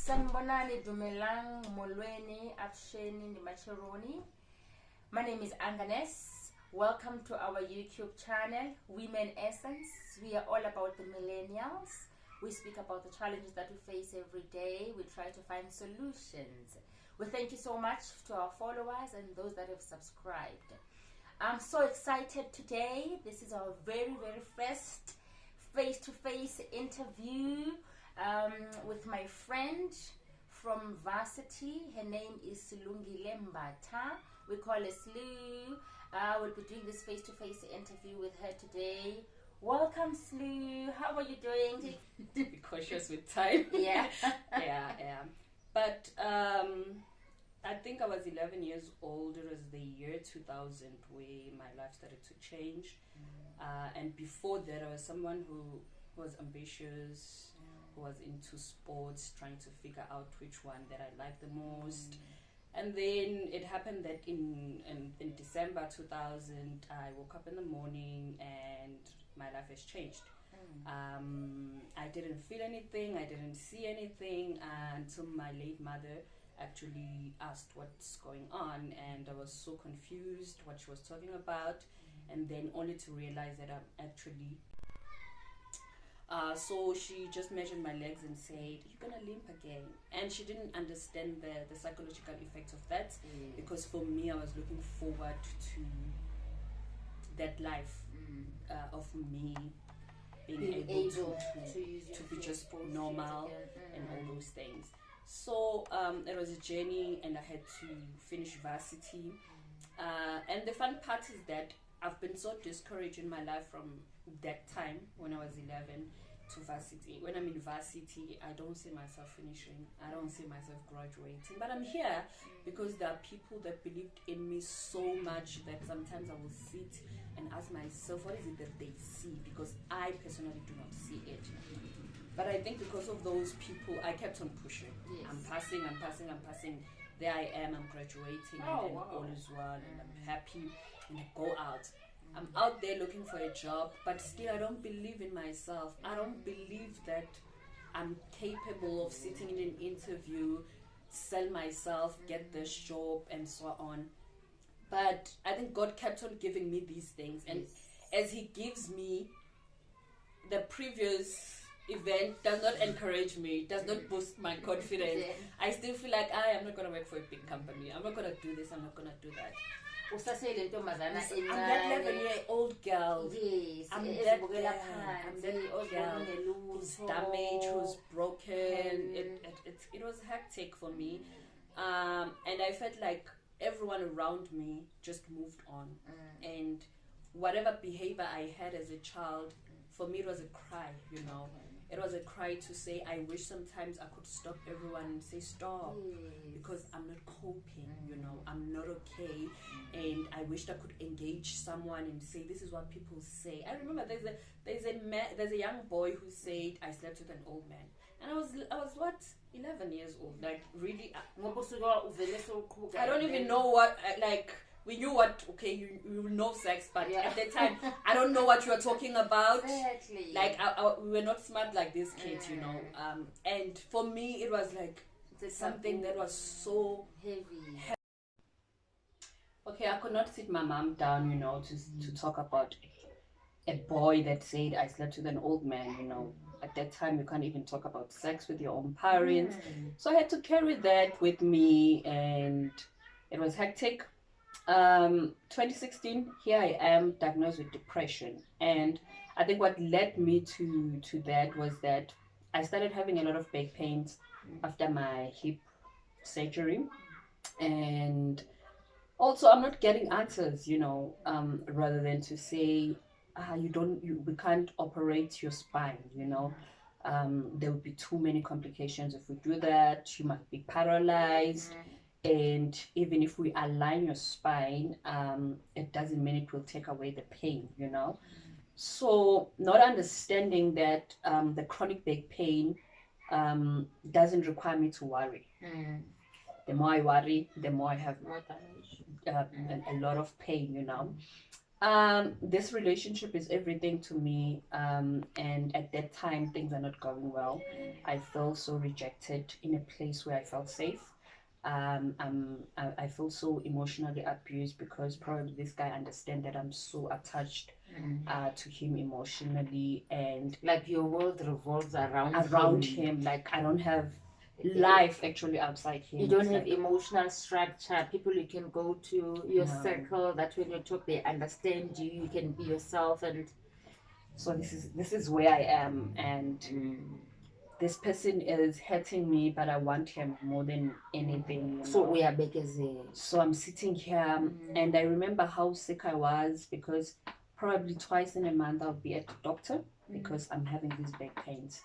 Sanibonani, Dumelang, Molweni, Absheni, Nimachironi. My name is Anganes. Welcome to our YouTube channel, Women Essence. We are all about the millennials. We speak about the challenges that we face every day. We try to find solutions. We thank you so much to our followers and those that have subscribed. I'm so excited today. This is our very first face-to-face interview with my friend from varsity. Her name is Slungile Mbatha. We call her Slu. We'll be doing this face-to-face interview with her today. Welcome, Slu. How are you doing? Be cautious with time. Yeah. yeah. But I think I was 11 years old. It was the year 2000 where my life started to change. And before that, I was someone who was ambitious, who was into sports, trying to figure out which one that I liked the most. And then it happened that in December 2000, I woke up in the morning and my life has changed. I didn't feel anything, I didn't see anything until my late mother actually asked what's going on, and I was so confused what she was talking about, and then only to realize that I'm actually so she just measured my legs and said, "You're gonna limp again." And she didn't understand the psychological effects of that, because for me, I was looking forward to that life of me being able to be just normal and all those things. So it was a journey, and I had to finish varsity. And the fun part is that I've been so discouraged in my life from that time when I was 11 to varsity. When I'm in varsity, I don't see myself finishing. I don't see myself graduating. But I'm here because there are people that believed in me so much that sometimes I will sit and ask myself, what is it that they see? Because I personally do not see it. But I think because of those people, I kept on pushing. Yes. I'm passing. There I am, I'm graduating, and all is well, and I'm happy, and I go out. I'm out there looking for a job, but still I don't believe in myself. I don't believe that I'm capable of sitting in an interview, sell myself, get this job, and so on. But I think God kept on giving me these things, and as He gives me, the previous event does not encourage me, does not boost my confidence. I still feel like I am not going to work for a big company. I'm not going to do this, I'm not going to do that. I'm that 11-year-old girl. Yes. I'm that old girl who's damaged, who's broken. It was hectic for me. And I felt like everyone around me just moved on. And whatever behavior I had as a child, for me it was a cry, you know. It was a cry to say, I wish sometimes I could stop everyone and say stop, because I'm not coping, you know, I'm not okay, and I wished I could engage someone and say, this is what people say. I remember there's a young boy who said, I slept with an old man, and I was what, 11 years old, like really, I don't even know what, like, we knew what, okay, you know sex, but at that time, I don't know what you are talking about. Exactly. Like, we were not smart like these kids, you know. And for me, it was like something that was so heavy. Okay, I could not sit my mom down, you know, to talk about a boy that said, I slept with an old man, you know. At that time, you can't even talk about sex with your own parents. So I had to carry that with me, and it was hectic. 2016, here I am diagnosed with depression, and I think what led me to that was that I started having a lot of back pains after my hip surgery, and also I'm not getting answers, you know, rather than to say we can't operate your spine, you know. There will be too many complications if we do that. You might be paralyzed. And even if we align your spine, it doesn't mean it will take away the pain, you know. So not understanding that the chronic back pain doesn't require me to worry. The more I worry, the more I have a lot of pain, you know. This relationship is everything to me. And at that time, things are not going well. I felt so rejected in a place where I felt safe. I feel so emotionally abused because probably this guy understands that I'm so attached to him emotionally, and Like your world revolves around him. Like I don't have life actually outside him. You don't It's have like, emotional structure, people you can go to, your No. circle, that when you talk they understand you, you can be yourself. And so this is where I am, and this person is hurting me, but I want him more than anything. so we are back as a So I'm sitting here, and I remember how sick I was because probably twice in a month I'll be at the doctor because I'm having these back pains.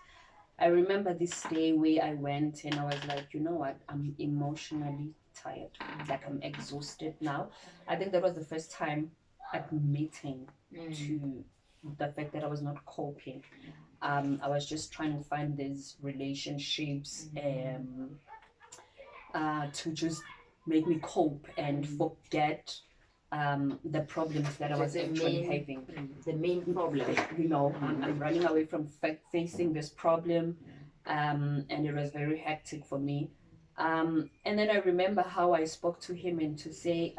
I remember this day where I went and I was like, you know what, I'm emotionally tired. Like I'm exhausted now. I think that was the first time admitting to the fact that I was not coping. I was just trying to find these relationships to just make me cope and forget the problems that I was actually having. The main problem. You know, I'm running away from facing this problem, and it was very hectic for me. And then I remember how I spoke to him and to say,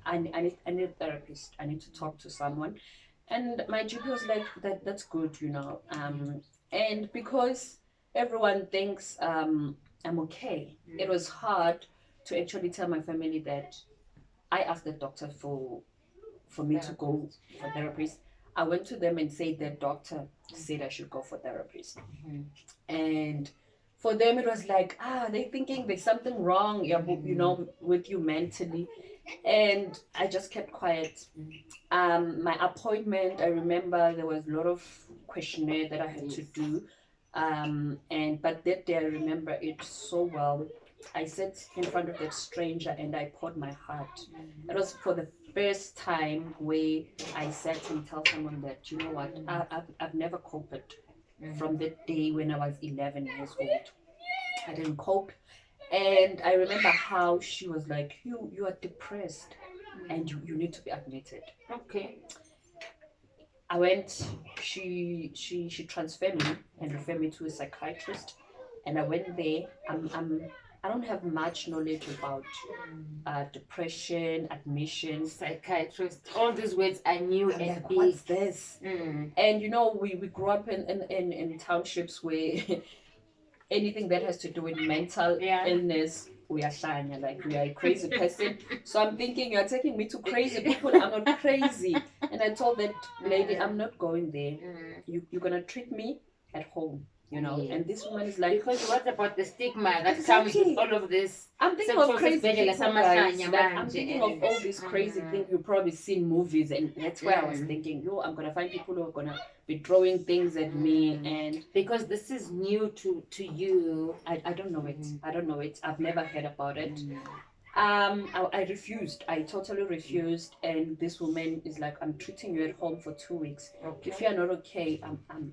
I need a therapist. I need to talk to someone. And my GP was like, that's good, you know. And because everyone thinks I'm okay, it was hard to actually tell my family that I asked the doctor for me to go for therapist. I went to them and said the doctor said I should go for therapist. And for them it was like, they're thinking there's something wrong, you know, with you mentally. And I just kept quiet. My appointment, I remember there was a lot of questionnaire that I had to do. But that day I remember it so well. I sat in front of that stranger and I poured my heart. It was for the first time where I sat and tell someone that, you know what, I've never coped from the day when I was 11 years old. I didn't cope. And I remember how she was like, you are depressed and you need to be admitted. Okay. I went, she transferred me and referred me to a psychiatrist, and I went there. I don't have much knowledge about depression, admission, Psychiatrist, all these words I knew. And like, what's this? And you know, we grew up in townships where anything that has to do with mental illness, we are shiny, like we are a crazy person. So I'm thinking, you're taking me to crazy people. I'm not crazy. And I told that lady, I'm not going there. You're gonna treat me at home, you know. And this woman is like, because what about the stigma that comes with all of this? I'm thinking of crazy people, guys. Like, I'm thinking of all these crazy things you've probably seen movies, and that's why I was thinking, yo, I'm gonna find people who are gonna be throwing things at me. And because this is new to you, I don't know it. I don't know it. I've never heard about it. I refused. I totally refused. And this woman is like, I'm treating you at home for 2 weeks. Okay. If you're not okay, I'm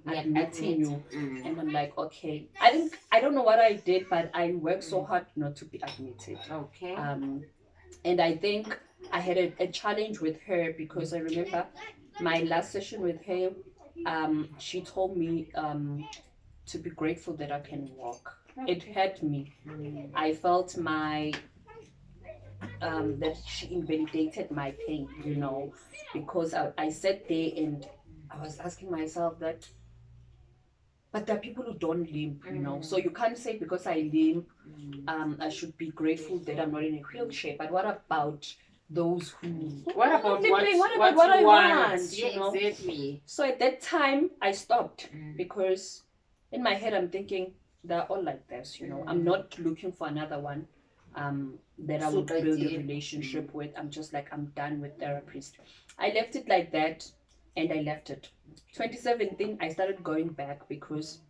admitting you. And I'm like, okay. I don't know what I did, but I worked so hard not to be admitted. Okay. And I think I had a challenge with her because I remember my last session with her. She told me to be grateful that I can walk. It hurt me. I felt that she invalidated my pain, you know, because I sat there and I was asking myself that, but there are people who don't limp, you know, so you can't say because I limp, I should be grateful that I'm not in a wheelchair. But what about those who? What about what I want? Yeah, you know? exactly. So at that time, I stopped because in my head I'm thinking they're all like this, you know. I'm not looking for another one. That I would build a relationship with. I'm just like, I'm done with therapist. I left it like that, and I left it. 2017, I started going back because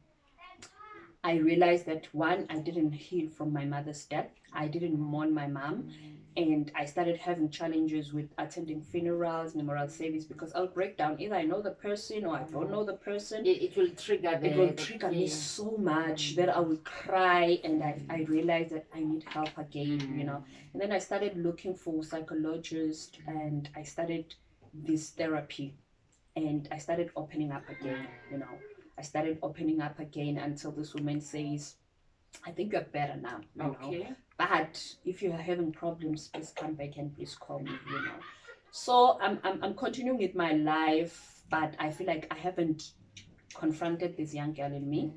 I realized that one, I didn't heal from my mother's death. I didn't mourn my mom. And I started having challenges with attending funerals, memorial service, because I'll break down. Either I know the person or I don't know the person. It will trigger me so much that I will cry, and I realized that I need help again, you know. And then I started looking for psychologists, and I started this therapy, and I started opening up again, you know. I started opening up again until this woman says, I think you're better now, you know. But if you're having problems, please come back and please call me, you know. So I'm continuing with my life, but I feel like I haven't confronted this young girl in me.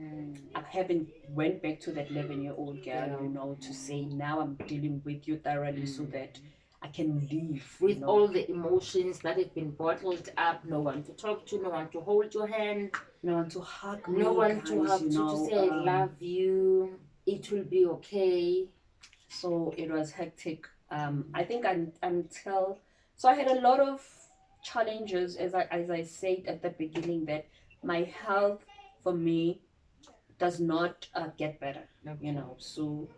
I haven't went back to that 11-year-old girl, you know, to say now I'm dealing with you thoroughly so that I can leave. With all the emotions that have been bottled up, no one to talk to, no one to hold your hand, no one to hug me, no one guys, to hug you know, to say I love you, it will be okay. So it was hectic. I think until, so I had a lot of challenges, as I said at the beginning, that my health for me does not get better, you know. So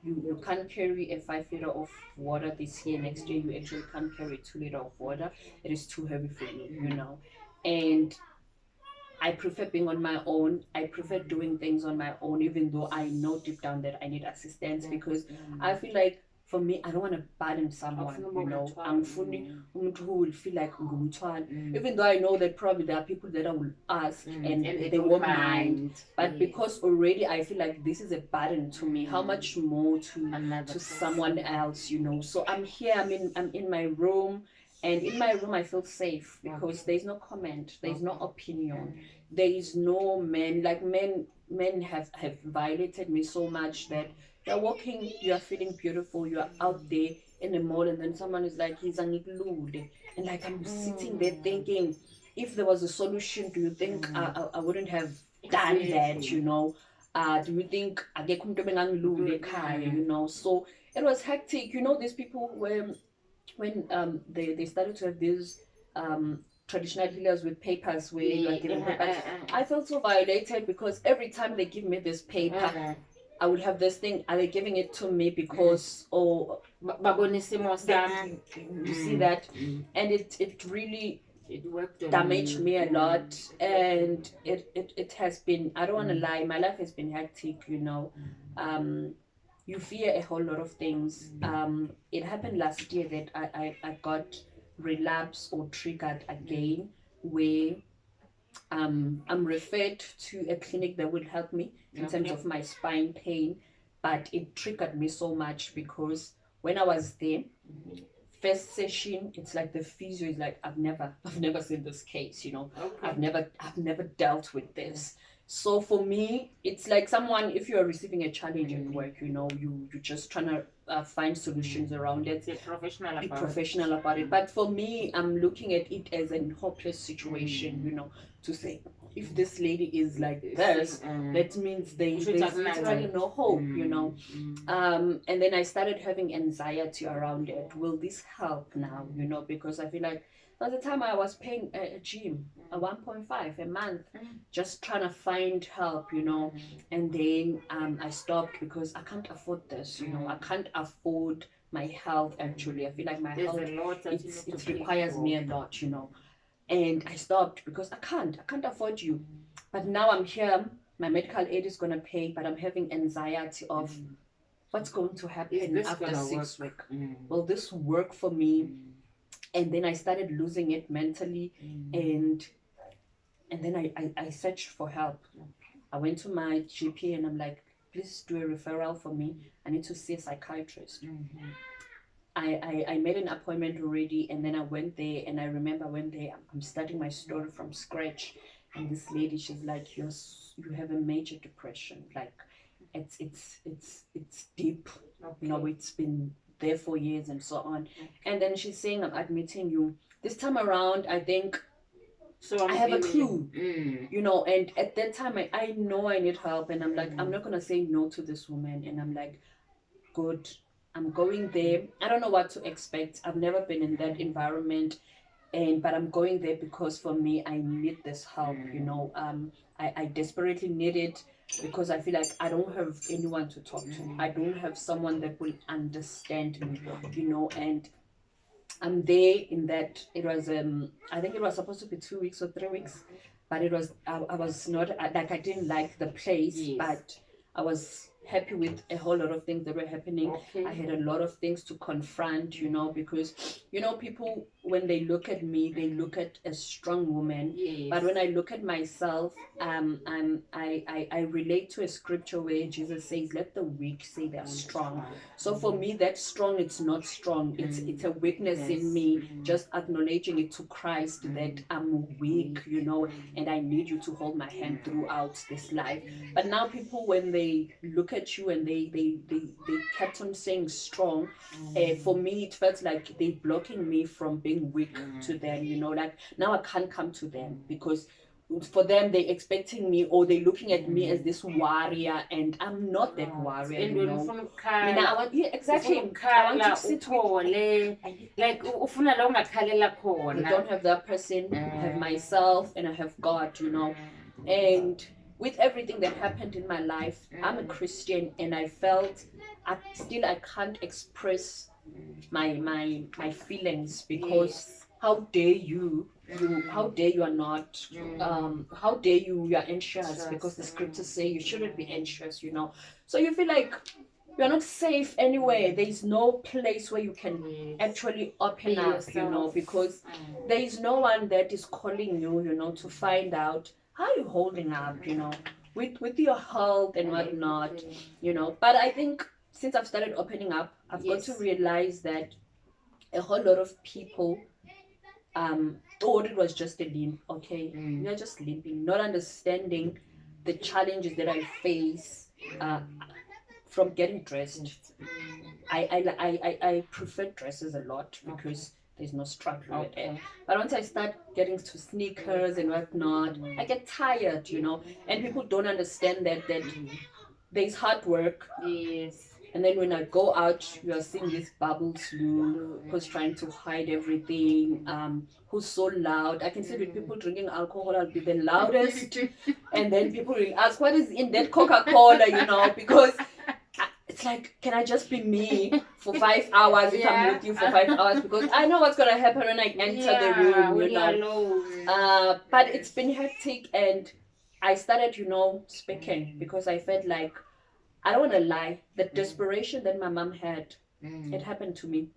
you can't carry a 5 liter of water this year, next year you actually can't carry 2 liter of water. It is too heavy for you, you know. And I prefer being on my own. I prefer doing things on my own, even though I know deep down that I need assistance, because I feel like for me, I don't want to burden someone, you know. I'm fully who will feel like even though I know that probably there are people that I will ask and they won't mind. But because already I feel like this is a burden to me, how much more to someone else, you know. So I'm here, I'm in my room. And in my room, I feel safe because there's no comment, there's no opinion, there is no men. Like men have violated me so much that you're walking, you're feeling beautiful, you're out there in the mall, and then someone is like, he's an iglude. And like, I'm sitting there thinking, if there was a solution, do you think I wouldn't have done that, you know? Do you think I get you know? So it was hectic, you know. These people were, when they started to have these traditional healers with papers where you are given papers, I felt so violated because every time they give me this paper, I would have this thing, are they giving it to me because you see that? And it really damaged me a lot. And it has been, I don't want to lie, my life has been hectic, you know. You fear a whole lot of things. It happened last year that I got relapse or triggered again, where I'm referred to a clinic that will help me in terms of my spine pain, but it triggered me so much because when I was there, first session, it's like the physio is like, I've never seen this case, you know. I've never dealt with this. So for me, it's like someone, if you're receiving a challenge at work, you know, you're just trying to find solutions around it. Be professional about it. But for me, I'm looking at it as a hopeless situation, you know, to say, if this lady is like this, that means there's literally no hope, you know. And then I started having anxiety around it. Will this help now, you know? Because I feel like by the time I was paying a gym, a 1.5 a month, just trying to find help, you know. And then I stopped because I can't afford this, you know. I can't afford my health, actually. I feel like my health, it requires me a lot, you know. And I stopped because I can't afford you. But now I'm here, my medical aid is going to pay, but I'm having anxiety of what's going to happen after 6 weeks. Will this work for me? And then I started losing it mentally, and then I searched for help. I went to my GP and I'm like, please do a referral for me. I need to see a psychiatrist. I made an appointment already, and then I went there, and I remember when I'm starting my story from scratch, and this lady, she's like, you have a major depression, like it's deep, you know, it's been there for years and so on. And then she's saying, I'm admitting you. This time around, I think, so I have a clue, you know. And at that time, I know I need help, and I'm like, I'm not gonna say no to this woman. And I'm like, good, I'm going there. I don't know what to expect. I've never been in that environment, but I'm going there because for me, I need this help, you know. I desperately need it. because I feel like I don't have anyone to talk to. I don't have someone that will understand me, you know. And I'm there in that. It was I think it was supposed to be 2 weeks or 3 weeks, but it was I was not like, I didn't like the place, Yes. but I was happy with a whole lot of things that were happening. Okay. I had a lot of things to confront, you know, because you know, people, when they look at me, they look at a strong woman. Yes. But when I look at myself, I relate to a scripture where Jesus says, "Let the weak say they're strong." So for me, that strong, it's not strong. It's a weakness in me, just acknowledging it to Christ that I'm weak, you know, and I need you to hold my hand throughout this life. But now people, when they look at you and they kept on saying strong, for me it felt like they blocking me from being weak to them, you know, like now I can't come to them because for them they're expecting me, or they're looking at me as this warrior, and I'm not that warrior, you know. I want, yeah, exactly. I want to sit with, like ufuna la ungakhalela I khona. don't have that person. I have myself and I have God, you know. And with everything that happened in my life, I'm a Christian, and I felt I can't express my feelings, because Yes. how dare you how dare you are not how dare you are anxious, because the scriptures say you shouldn't be anxious, you know. So you feel like you're not safe anywhere. There is no place where you can actually open up, you know, because there is no one that is calling you, you know, to find out how you're holding up, you know, with your health and whatnot, you know. But I think since I've started opening up, I've got to realize that a whole lot of people thought it was just a limp. Okay, you're just limping, not understanding the challenges that I face from getting dressed. I prefer dresses a lot because there's no struggle with it. But once I start getting to sneakers and whatnot, I get tired, you know. And people don't understand that there's hard work. Yes. And then when I go out, you are seeing this bubble slew who's trying to hide everything, who's so loud. I can see with people drinking alcohol, I'll be the loudest. And then people will ask, what is in that Coca-Cola, you know, because it's like, can I just be me for 5 hours if I'm with you for 5 hours? Because I know what's going to happen when I enter the room, you know. But it's been hectic, and I started, you know, speaking because I felt like, I don't want to lie, the desperation that my mom had, it happened to me.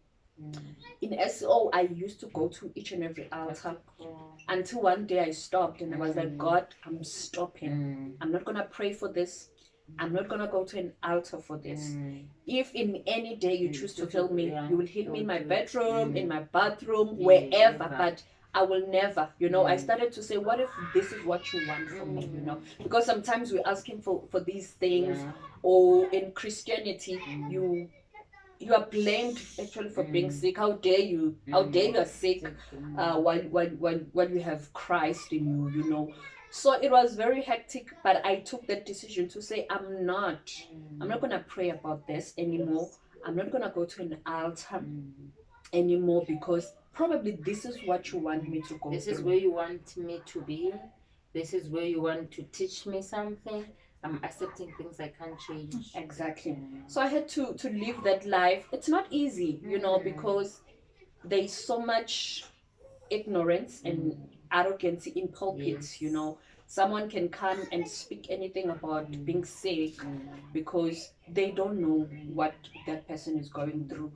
In SO, I used to go to each and every altar until one day I stopped, and I was like, God, I'm stopping. I'm not going to pray for this. I'm not going to go to an altar for this. If in any day you choose to heal me, you will heal me in my bedroom, in my bathroom, wherever, but I will never, you know. I started to say, what if this is what you want from me, you know? Because sometimes we're asking for these things, or in Christianity, you are blamed actually for being sick. How dare you? How dare you are sick while you have Christ in you, you know? So it was very hectic, but I took that decision to say, I'm not gonna pray about this anymore. I'm not gonna go to an altar anymore, because probably this is what you want me to go This through. is where you want me to be. This is where you want to teach me something. I'm accepting things I can't change. Exactly. So I had to live that life. It's not easy, you know, because there's so much ignorance and arrogance in pulpits, you know. Someone can come and speak anything about being sick because they don't know what that person is going through.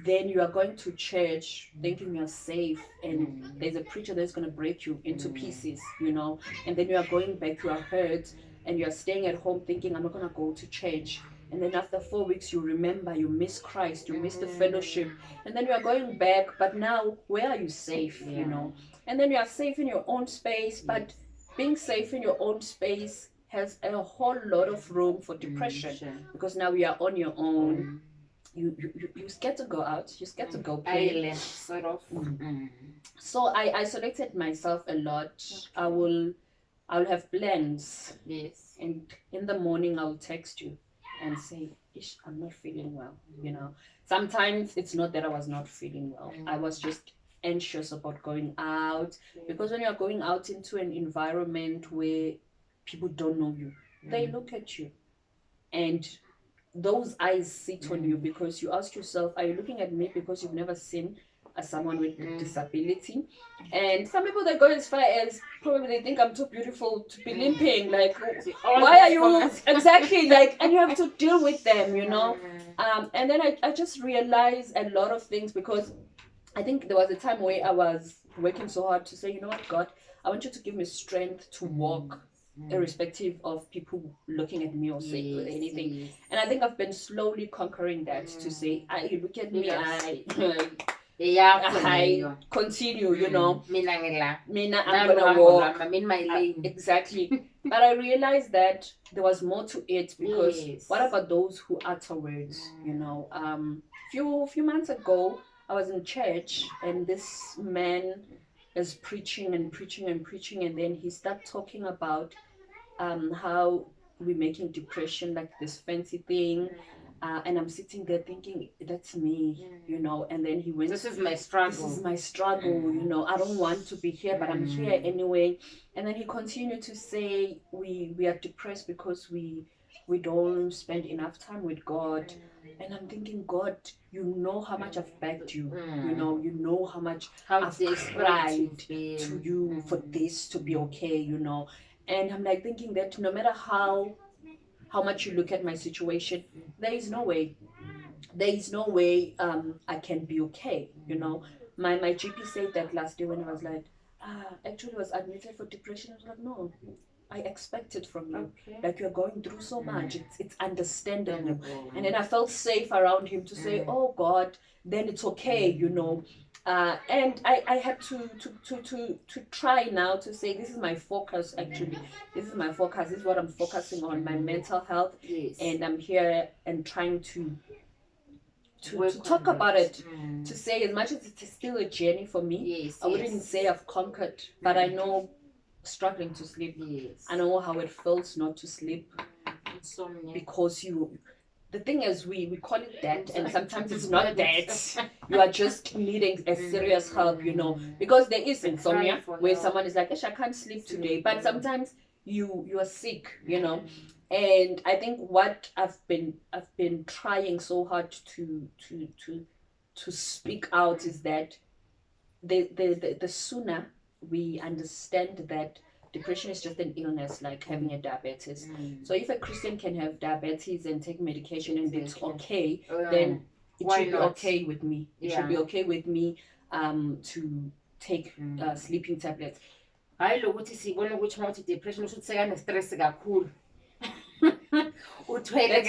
Then you are going to church thinking you're safe, and there's a preacher that's going to break you into pieces, you know. And then you are going back, you are hurt, and you are staying at home thinking, I'm not going to go to church. And then after 4 weeks, you remember you miss Christ, you miss the fellowship, and then you are going back. But now, where are you safe, you know? And then you are safe in your own space, but being safe in your own space has a whole lot of room for depression, because now you are on your own. You're scared to go out, you're scared to go play. Island, sort of. So I isolated myself a lot. I'll have plans. Yes. And in the morning I'll text you and say, Ish, I'm not feeling well, you know. Sometimes it's not that I was not feeling well. I was just anxious about going out, because when you're going out into an environment where people don't know you, they look at you, and those eyes sit on you because you ask yourself, are you looking at me because you've never seen someone with disability? And some people, they go as far as probably they think I'm too beautiful to be limping. Like, why are you exactly like? And you have to deal with them, you know. And then I just realized a lot of things, because I think there was a time where I was working so hard to say, you know what, God, I want you to give me strength to walk, irrespective of people looking at me or saying anything. And I think I've been slowly conquering that, to say, you look at me, I continue, you know. Mina, I'm gonna walk. I'm in my lane. Exactly. But I realized that there was more to it, because what about those who utter words? You know, few months ago, I was in church, and this man is preaching and preaching and preaching, and then he started talking about how we're making depression like this fancy thing. And I'm sitting there thinking, that's me, you know. And then he went, this is my struggle, you know. I don't want to be here, but I'm here anyway. And then he continued to say, we are depressed because we don't spend enough time with God. And I'm thinking, God, you know how much I've begged you, you know how much I've cried to you for this to be okay, you know. And I'm like thinking that no matter how much you look at my situation, there is no way I can be okay, you know. My GP said that last day when I was like, actually was admitted for depression. I was like, no, I expect it from you. Like, you're going through so much, it's understandable. And then I felt safe around him to say, oh God, then it's okay, you know. And I had to try now to say, this is my focus, actually. This is my focus. This is what I'm focusing on, my mental health. And I'm here and trying to talk about it, to say, as much as it is still a journey for me, I wouldn't say I've conquered, but I know struggling to sleep. I know how it feels not to sleep, because the thing is, we call it that, and sometimes it's not that. You are just needing a serious help, you know, because there is insomnia where someone is like, I can't sleep today, but sometimes you are sick, you know. And I think what I've been trying so hard to speak out is that the sooner we understand that depression is just an illness, like having a diabetes. So if a Christian can have diabetes and take medication and it's okay, then it should be okay with me. It should be okay with me to take sleeping tablets. Hayi lokuthi sibona ukuthi mawuthi depression usho ukuthi sekanestress kakhulu. That's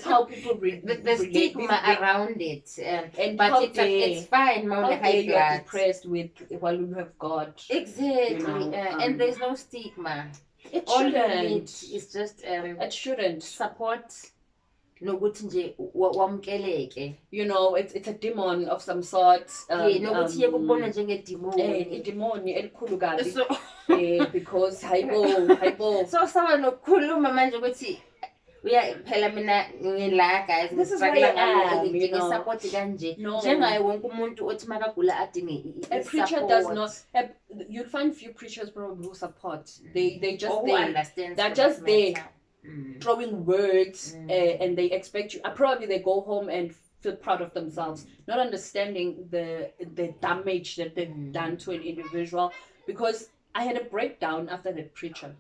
how people the stigma around it, and but it's fine. How you are depressed while you have God, exactly, you know, and there's no stigma. It shouldn't. It's just it shouldn't support. Nokuthi nje wamkeleke, you know, it's a demon of some sort. Nokuthi yekubona njenge demon elikhulu kabi, because hayibo so sama nokukhuluma manje ukuthi phela mina ngila guys, this is why I am, you know, support kanje njengaye wonke umuntu othi makagula adinge a preacher does not. You'll find few preachers probably who support. They just they're just there throwing words, and they expect you. Probably they go home and feel proud of themselves, not understanding the damage that they've done to an individual. Because I had a breakdown after the preacher.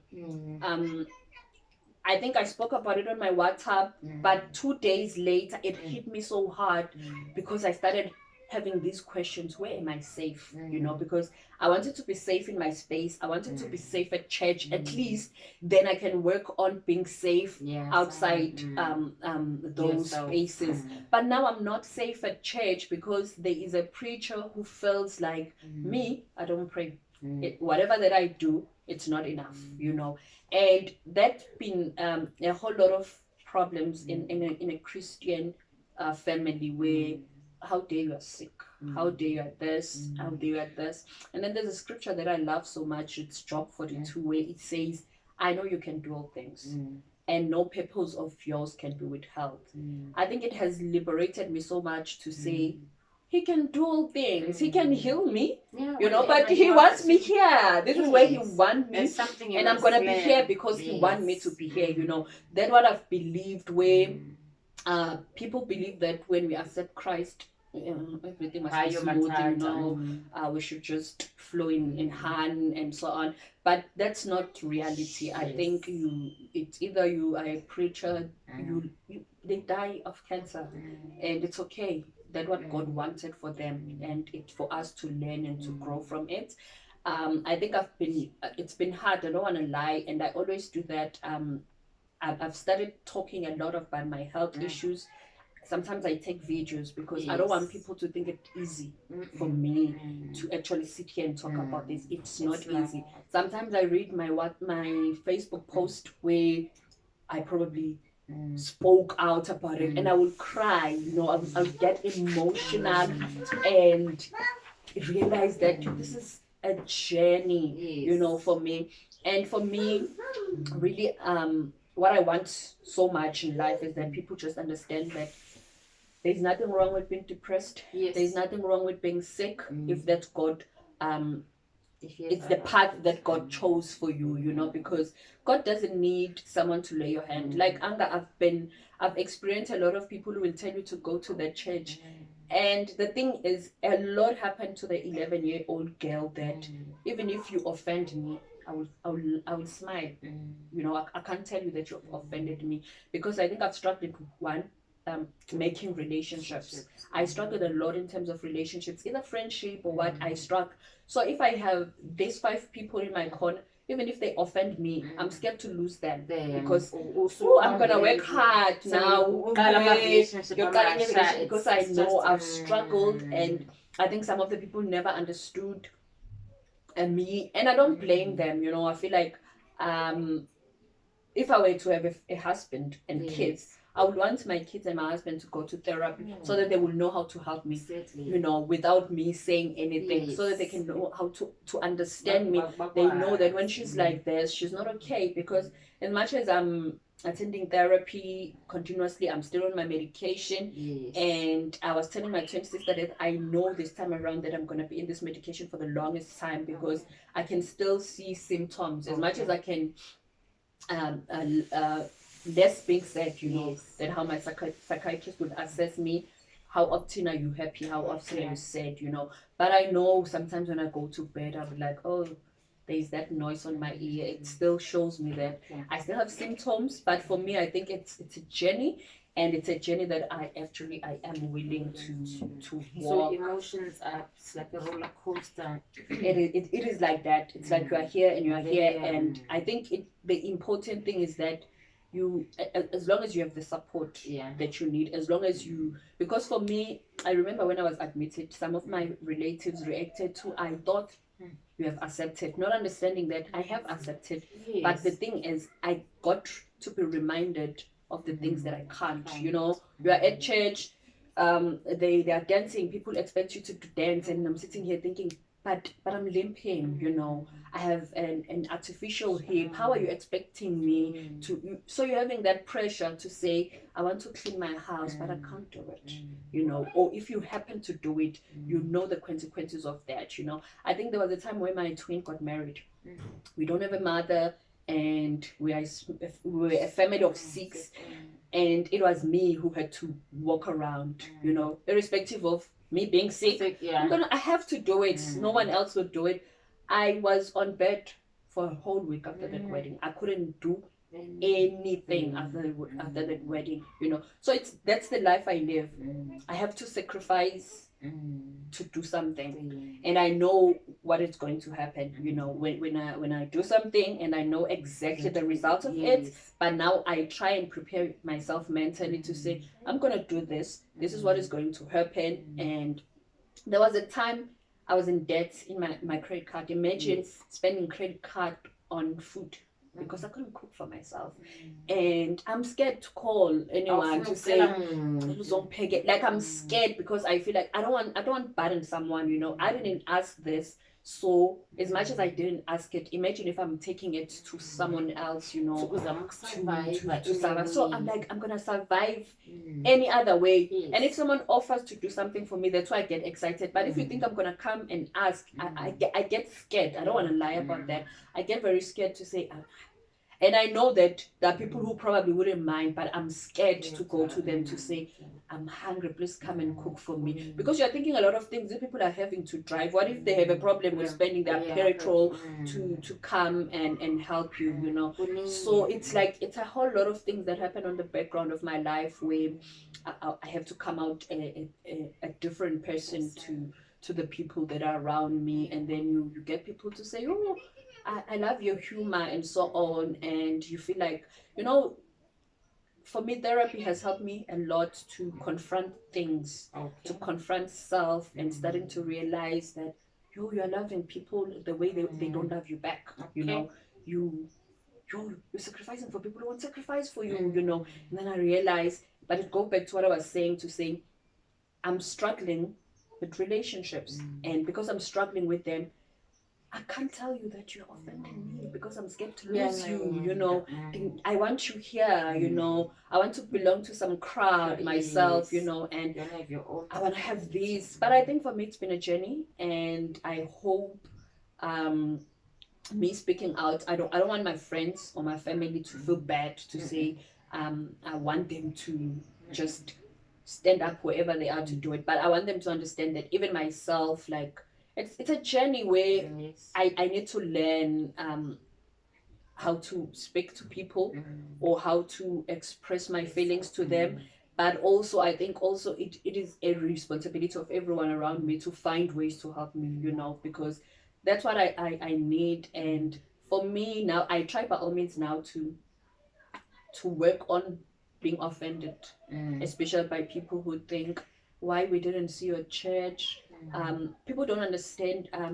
I think I spoke about it on my WhatsApp, but 2 days later it hit me so hard, because I started having these questions. Where am I safe? You know, because I wanted to be safe in my space. I wanted to be safe at church. At least then I can work on being safe outside those spaces. But now I'm not safe at church because there is a preacher who feels like me, I don't pray. Whatever that I do, it's not enough, you know. And that's been a whole lot of problems in a Christian family, where how dare you are sick, how dare you at this, how dare you at this. And then there's a scripture that I love so much. It's Job 42, where it says, I know you can do all things, and no purpose of yours can be withheld. I think it has liberated me so much to say, he can do all things. He can heal me, Yeah, you know, but whenever he wants me here. This is where he Yes. wants me. There's something in And I'm his going to be here plan. because he Yes. wants me to be here, you know. That's what I've believed, where people believe that when we accept Christ, everything must be smooth, you know, we should just flow in Han and so on. But that's not reality. I think it's either you are a preacher, they die of cancer, and it's okay. That's what God wanted for them, and it's for us to learn and to grow from it. I think it's been hard. I don't want to lie, and I always do that. I've started talking a lot about my health issues. Sometimes I take videos because I don't want people to think it's easy for me to actually sit here and talk about this. It's not easy. Sometimes I read my Facebook post where I probably spoke out about it, and I would cry, you know, I would get emotional and realize that this is a journey, you know, for me. And for me, really, what I want so much in life is that people just understand that there's nothing wrong with being depressed. There's nothing wrong with being sick if that's God. It's the path that God chose for you, you know, because God doesn't need someone to lay your hand. Like Anga, I've experienced a lot of people who will tell you to go to the church. And the thing is, a lot happened to the 11-year-old girl that even if you offend me, I will smile. You know, I can't tell you that you've offended me, because I think I've struggled with one, making relationships. I struggled a lot in terms of relationships, either friendship or what. I struggle. So if I have these 5 people in my corner, even if they offend me, I'm scared to lose them, because I'm gonna work hard now. Because I know I've struggled, and I think some of the people never understood me, and I don't blame them. You know, I feel like if I were to have a husband and kids, I would want my kids and my husband to go to therapy so that they will know how to help me, you know, without me saying anything, so that they can know how to understand me. They know that when she's like this, she's not okay, because as much as I'm attending therapy continuously, I'm still on my medication. And I was telling my twin sister that I know this time around that I'm going to be in this medication for the longest time, because I can still see symptoms. As much as I can less being said, you know, that how my psychiatrist would assess me. How often are you happy? How often are you sad? You know, but I know sometimes when I go to bed, I'll be like, oh, there's that noise on my ear. It still shows me that I still have symptoms, but for me, I think it's a journey, and it's a journey that I am willing to walk. So emotions are, it's like a roller coaster. It is like that. It's like you are here and you are here, and I think the important thing is that you, as long as you have the support that you need, as long as you, because for me, I remember when I was admitted, some of my relatives reacted to, I thought you have accepted, not understanding that I have accepted. But the thing is, I got to be reminded of the things that I can't. You know, you are at church, they are dancing, people expect you to dance, and I'm sitting here thinking, but I'm limping, you know, I have an artificial hip. How are you expecting me to? So you're having that pressure to say, I want to clean my house, but I can't do it, you know. Or if you happen to do it, you know the consequences of that, you know. I think there was a time when my twin got married. We don't have a mother, and we were a family of 6, and it was me who had to walk around, you know, irrespective of me being sick. I have to do it. No one else would do it. I was on bed for a whole week after that wedding. I couldn't do anything after that wedding, you know. So that's the life I live. I have to sacrifice to do something, and I know what is going to happen, you know, when I do something, and I know exactly the result of it. But now I try and prepare myself mentally to say, I'm gonna do this. This is what is going to happen. And there was a time I was in debt in my credit card. Imagine spending credit card on food, because I couldn't cook for myself, and I'm scared to call anyone to say, like, I'm scared, because I feel like I don't want to burden someone, you know. I didn't ask this, So as much as I didn't ask it, imagine if I'm taking it to someone else, you know, to survive. So I'm like, I'm gonna survive any other way. Yes. And if someone offers to do something for me, that's why I get excited. But if you think I'm gonna come and ask, I get scared. I don't want to lie about that. I get very scared to say, and I know that there are people who probably wouldn't mind, but I'm scared to go to them to say, I'm hungry, please come and cook for me. Because you're thinking a lot of things. These people are having to drive. What if they have a problem with spending their petrol to come and help you, you know? So it's like, it's a whole lot of things that happen on the background of my life where I have to come out a different person to the people that are around me. And then you get people to say, oh, I love your humor and so on, and you feel like, you know, for me, therapy has helped me a lot to confront things, to confront self, and starting to realize that you're loving people the way they don't love you back. You know, you're sacrificing for people who won't sacrifice for you, you know. And then I realized, but it goes back to what I was saying, to say I'm struggling with relationships, and because I'm struggling with them, I can't tell you that you're offending me because I'm scared to lose you, you know. I want you here, you know. I want to belong to some crowd myself, you know, and I want to have this. But I think for me, it's been a journey, and I hope me speaking out, I don't want my friends or my family to feel bad, to say I want them to just stand up wherever they are to do it. But I want them to understand that even myself, like, it's a journey where I need to learn how to speak to people or how to express my feelings to them. But also, I think also it is a responsibility of everyone around me to find ways to help me, you know, because that's what I need. And for me now, I try by all means now to work on being offended, especially by people who think, why we didn't see you at church. People don't understand. I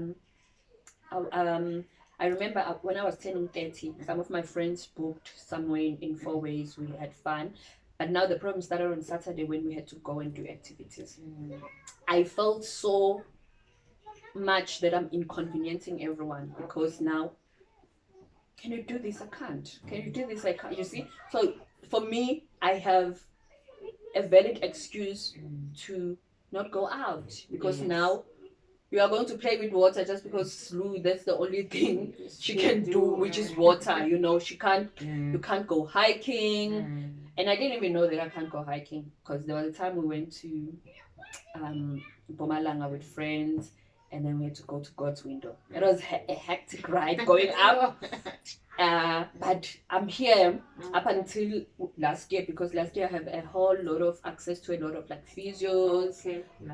remember when I was turning 30, some of my friends booked somewhere in 4 ways. We had fun. But now the problem started on Saturday when we had to go and do activities. I felt so much that I'm inconveniencing everyone, because now, can you do this? I can't. Can you do this? I can't. You see? So for me, I have a valid excuse to not go out, because now you are going to play with water just because Slu, that's the only thing she can do, which is water, you know. She can't, you can't go hiking. And I didn't even know that I can't go hiking, because there was a time we went to Mpumalanga with friends, and then we had to go to God's Window. It was a hectic ride going up. But I'm here up until last year, because last year I have a whole lot of access to a lot of like physios,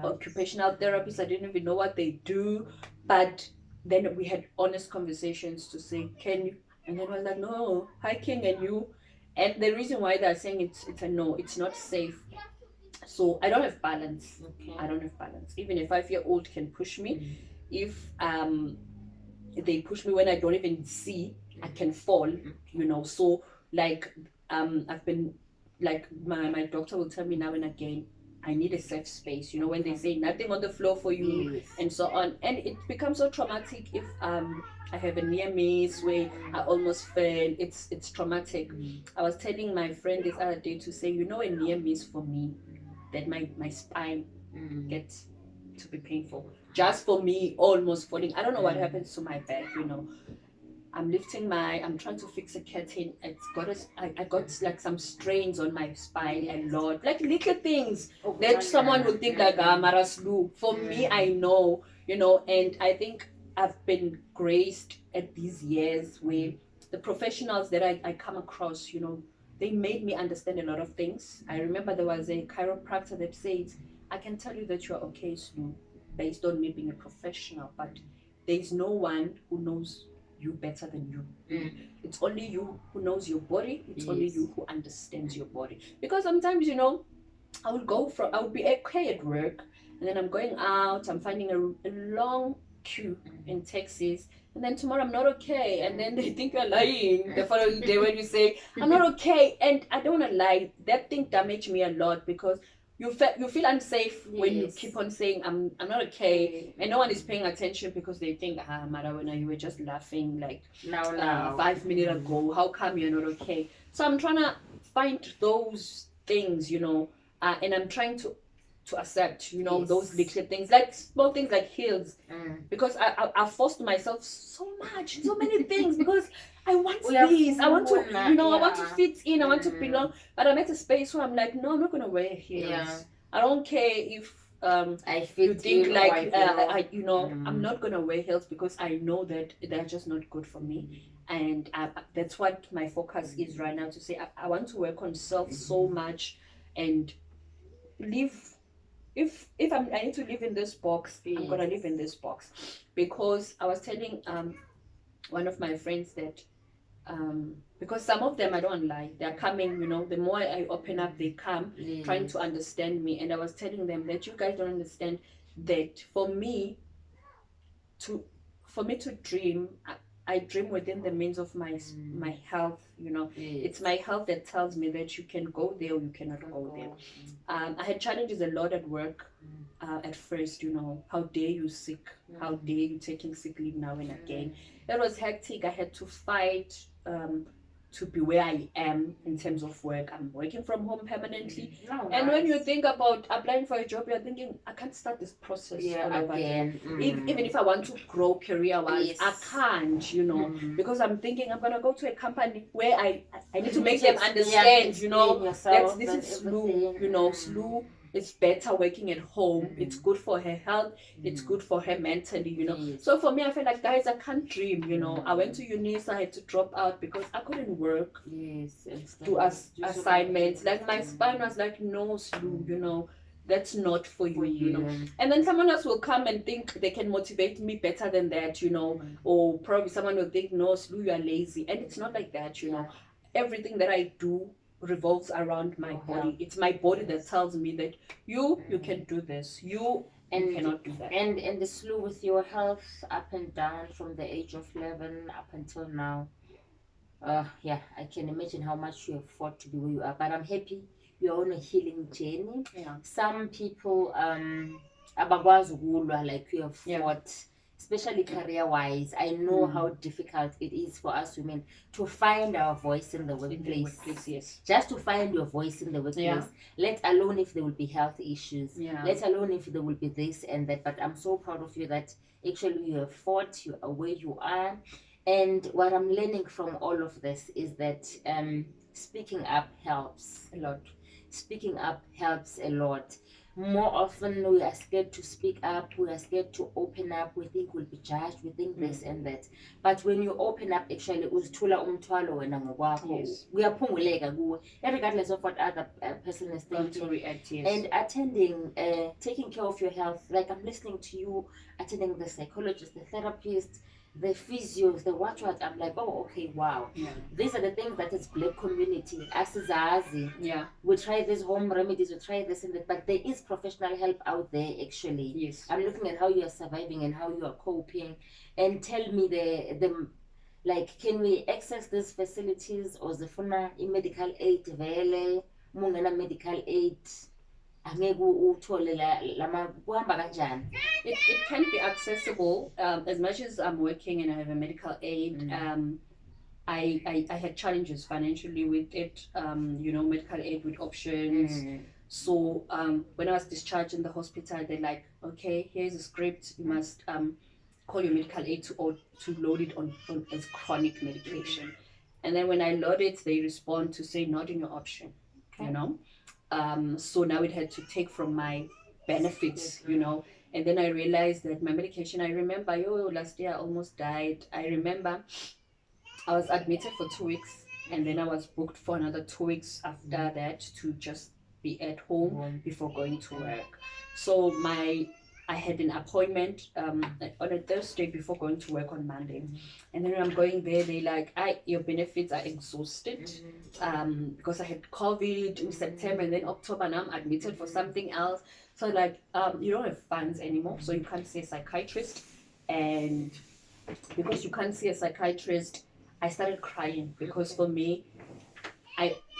occupational therapists. I didn't even know what they do. But then we had honest conversations to say, can you? And then I was like, no, hiking and you. And the reason why they're saying it's a no, it's not safe. So I don't have balance. I don't have balance. Even a 5-year-old can push me. If they push me when I don't even see, I can fall, you know. So like I've been like, my doctor will tell me now and again, I need a safe space, you know, when they say nothing on the floor for you, and so on. And it becomes so traumatic if I have a near miss where I almost fell. It's traumatic. I was telling my friend this other day to say, you know, a near miss for me, that my spine gets to be painful. Just for me almost falling. I don't know what happens to my back, you know. I'm trying to fix a curtain. I got like some strains on my spine a lot. Like little things that someone would think like, Maraslu. For me, I know, you know, and I think I've been graced at these years where the professionals that I come across, you know, they made me understand a lot of things. I remember there was a chiropractor that said, I can tell you that you're okay, Slu, based on me being a professional, but there's no one who knows you better than you. It's only you who knows your body. It's only you who understands your body. Because sometimes, you know, I would be okay at work, and then I'm going out, I'm finding a long queue in taxis, and then tomorrow I'm not okay, and then they think you're lying the following day when you say I'm not okay. And I don't want to lie, that thing damaged me a lot, because you feel unsafe when you Yes. keep on saying I'm not okay, and no one is paying attention because they think, Marawena, you were just laughing like now 5 minutes ago. How come you're not okay? So I'm trying to find those things, you know, and I'm trying to accept, you know, Yes. those little things, like small things like heels, Mm. because I forced myself so much, so many things, because I want We are this, I want to, full, you know, I want to yeah. fit in, I want to belong, but I'm at a space where I'm like, no, I'm not gonna wear heels. Yeah. I don't care if I fit you think in, like or you know, I'm not gonna wear heels because I know that they're just not good for me, and that's what my focus is right now, to say I want to work on self so much, and live. If I need to live in this box, I'm gonna live in this box, because I was telling one of my friends that because some of them, I don't lie, they're coming, you know, the more I open up, they come trying to understand me, and I was telling them that you guys don't understand that for me to dream, I dream within the means of my health, you know. It's my health that tells me that you can go there or you cannot go there. I had challenges a lot at work at first, you know. How dare you sick? How dare you taking sick leave now and again? It was hectic. I had to fight to be where I am in terms of work. I'm working from home permanently. And when you think about applying for a job, you're thinking, I can't start this process all over again. Even if I want to grow career-wise, I can't, you know, because I'm thinking I'm going to go to a company where I need to make them understand, you know, that this is Slu, you know, Slu is better working at home. It's good for her health. It's good for her mentally, you know. So for me, I feel like, guys, I can't dream, you know. I went to uni, so I had to drop out because I couldn't work, do assignments. Like, my spine was like, no, Slu, you know, that's not for you, you know. And then someone else will come and think they can motivate me better than that, you know. Or probably someone will think, no, Slu, you are lazy. And it's not like that, you know. Everything that I do revolves around my body. It's my body that tells me that you can do this, you cannot do that. And the Slu, with your health up and down from the age of 11 up until now, yeah, I can imagine how much you have fought to be where you are, but I'm happy you're on a healing journey. Some people abakwazi ukulwa like you have fought, especially career-wise. I know how difficult it is for us women to find our voice in the workplace. Just to find your voice in the workplace, let alone if there will be health issues, let alone if there will be this and that. But I'm so proud of you that actually you have fought, you are where you are. And what I'm learning from all of this is that speaking up helps a lot. Speaking up helps a lot. More often we are scared to speak up, we are scared to open up, we think we'll be judged, we think this and that. But when you open up, actually uzithula umthwalo wena ngokwakho, uyaphunguleka kuwe, regardless of what other person is thinking. And attending, taking care of your health, like I'm listening to you, attending the psychologist, the therapist, the physios, the what, I'm like, oh, okay, wow. These are the things that is Black community. Asizazi. We try these home remedies, we try this and that, but there is professional help out there actually. I'm looking at how you are surviving and how you are coping. And tell me the like, can we access these facilities, or zifuna medical aid vele, mungena medical aid? It can be accessible. As much as I'm working and I have a medical aid, I had challenges financially with it, you know, medical aid with options. So when I was discharged in the hospital, they're like, okay, here's a script, you must call your medical aid to load it on as chronic medication. And then when I load it, they respond to say not in your option, you know. So now it had to take from my benefits, you know. And then I realized that my medication, I remember, last year I almost died. I remember I was admitted for 2 weeks, and then I was booked for another 2 weeks after that to just be at home before going to work. So I had an appointment on a Thursday before going to work on Monday. And then I'm going there, they like, your benefits are exhausted because I had COVID in September, and then October, now I'm admitted for something else. So like, you don't have funds anymore, so you can't see a psychiatrist. And because you can't see a psychiatrist, I started crying, because for me,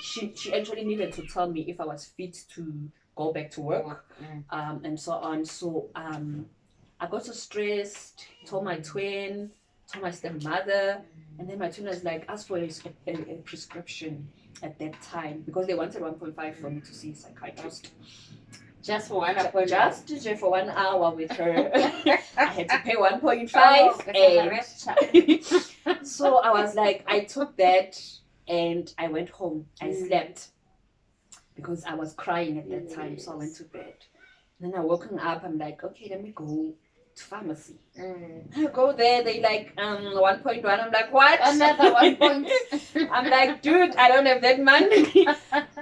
she actually needed to tell me if I was fit to go back to work, and so on. So I got so stressed, told my twin, told my stepmother, and then my twin was like, asked for a prescription at that time because they wanted 1.5 for me to see a psychiatrist. Just for 1 appointment? Just for 1 hour with her. I had to pay 1.5. So I was like, I took that and I went home. I slept because I was crying at that time. So I went to bed. Then I woken up. I'm like, okay, let me go to pharmacy. I go there. They like 1.1. I'm like, what? Another 1 point. I'm like, dude, I don't have that money.